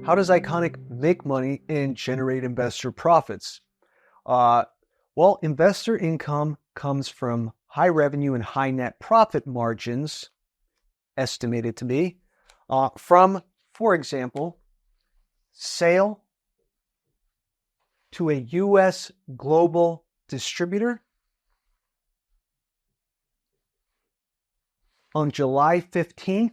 How does Iconic make money and generate investor profits? Well, investor income comes from high revenue and high net profit margins, estimated to be, from, for example, sale to a U.S. global distributor on July 15th,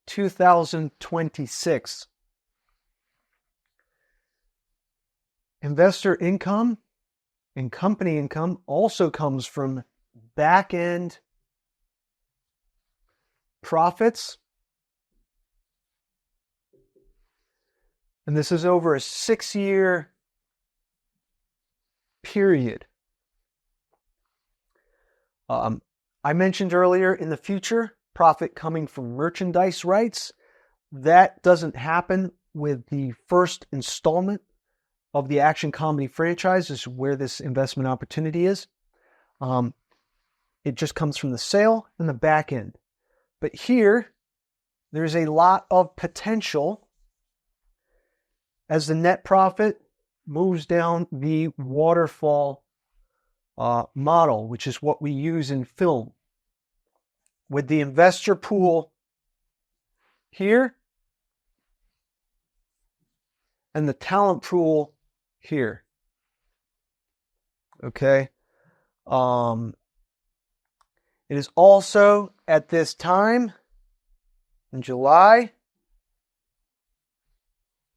2026. Investor income and company income also comes from back-end profits. And this is over a 6-year period. I mentioned earlier in the future, profit coming from merchandise rights. That doesn't happen with the first installment of the action comedy franchise, is where this investment opportunity is. It just comes from the sale and the back end. But here, there's a lot of potential as the net profit moves down the waterfall model, which is what we use in film. With the investor pool here and the talent pool here. Okay. It is also at this time in July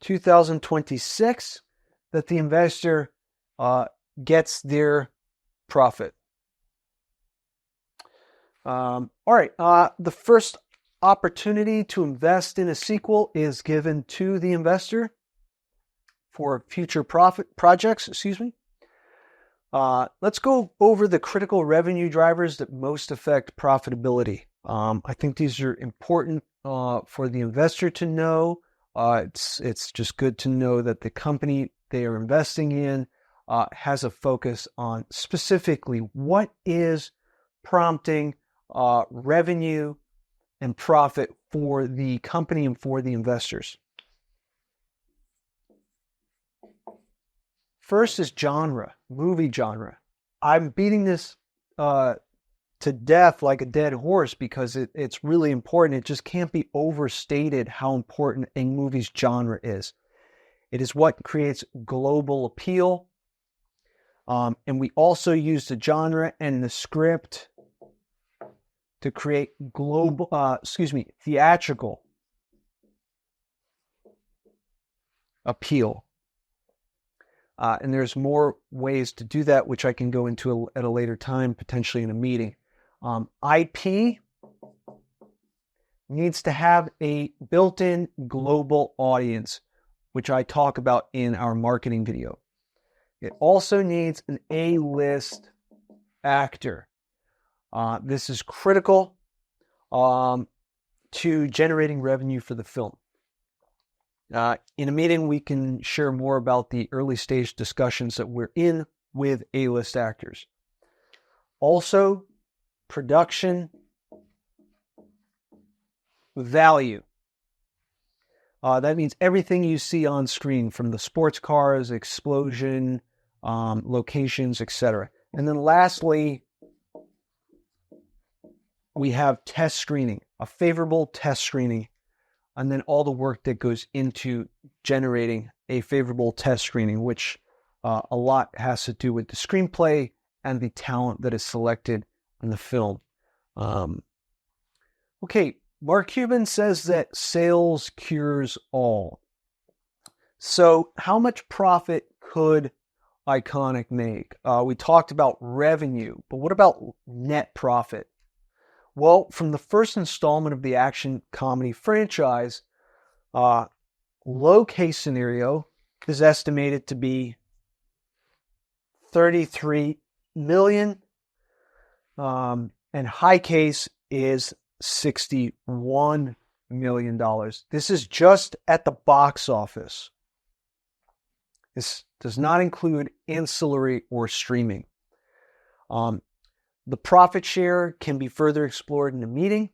2026 that the investor gets their profit. All right. The first opportunity to invest in a sequel is given to the investor for future profit projects. Let's go over the critical revenue drivers that most affect profitability. I think these are important for the investor to know. It's just good to know that the company they are investing in has a focus on specifically what is prompting revenue and profit for the company and for the investors. First is genre, movie genre. I'm beating this to death like a dead horse because it's really important. It just can't be overstated how important a movie's genre is. It is what creates global appeal. And we also use the genre and the script to create theatrical appeal. And there's more ways to do that, which I can go into at a later time, potentially in a meeting. IP needs to have a built-in global audience, which I talk about in our marketing video. It also needs an A-list actor. This is critical to generating revenue for the film. In a meeting, we can share more about the early stage discussions that we're in with A-list actors. Also, production value. That means everything you see on screen, from the sports cars, explosion, locations, etc. And then lastly, we have test screening, a favorable test screening, and then all the work that goes into generating a favorable test screening, which a lot has to do with the screenplay and the talent that is selected in the film. Okay, Mark Cuban says that sales cures all. So how much profit could Iconic make? We talked about revenue, but what about net profit? Well, from the first installment of the action comedy franchise, low case scenario is estimated to be $33 million, and high case is $61 million. This is just at the box office. This does not include ancillary or streaming. The profit share can be further explored in a meeting,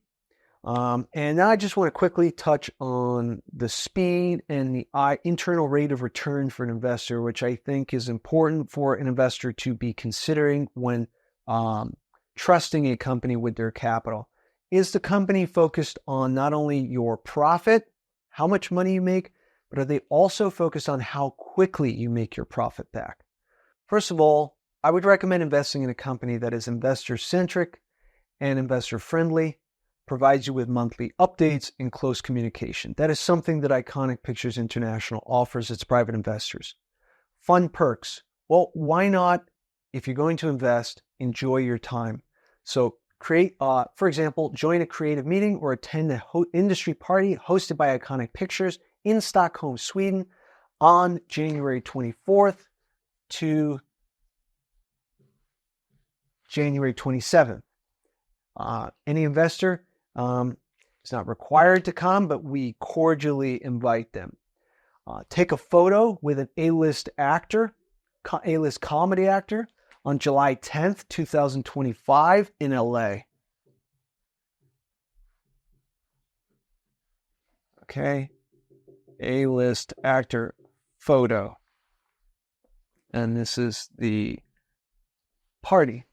And now I just want to quickly touch on the speed and the internal rate of return for an investor, which I think is important for an investor to be considering when trusting a company with their capital. Is the company focused on not only your profit, how much money you make, but are they also focused on how quickly you make your profit back? First of all, I would recommend investing in a company that is investor-centric and investor-friendly, provides you with monthly updates and close communication. That is something that Iconic Pictures International offers its private investors. Fun perks. Well, why not, if you're going to invest, enjoy your time? So create, for example, join a creative meeting or attend an industry party hosted by Iconic Pictures in Stockholm, Sweden on January 24th to January 27th. Any investor is not required to come, but we cordially invite them. Take a photo with an A-list actor, A-list comedy actor on July 10th, 2025 in LA. Okay, A-list actor photo. And this is the party.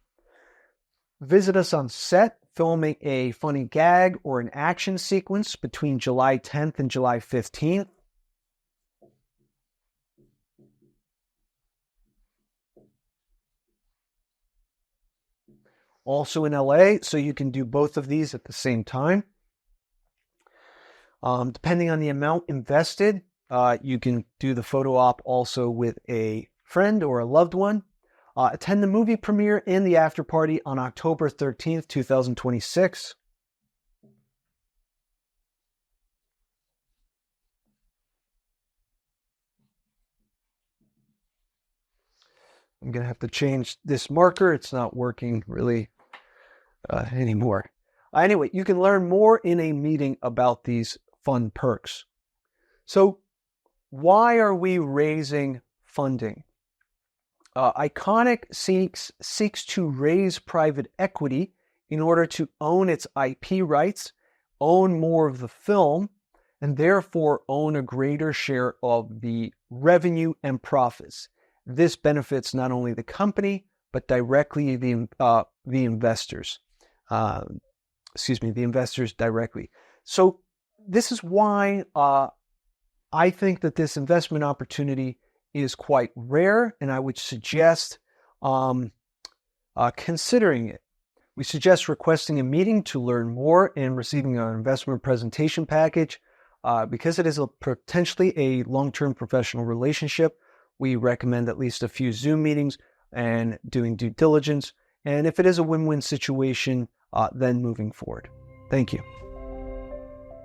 Visit us on set, filming a funny gag or an action sequence between July 10th and July 15th. Also in LA, so you can do both of these at the same time. Depending on the amount invested, you can do the photo op also with a friend or a loved one. Attend the movie premiere and the after party on October 13th, 2026. I'm going to have to change this marker. It's not working really anymore. Anyway, you can learn more in a meeting about these fun perks. So why are we raising funding? Iconic seeks to raise private equity in order to own its IP rights, own more of the film, and therefore own a greater share of the revenue and profits. This benefits not only the company, but directly the investors. The investors directly. So this is why I think that this investment opportunity is quite rare, and I would suggest considering it. We suggest requesting a meeting to learn more and receiving our investment presentation package. Because it is potentially a long-term professional relationship, we recommend at least a few Zoom meetings and doing due diligence. And if it is a win-win situation, then moving forward. Thank you.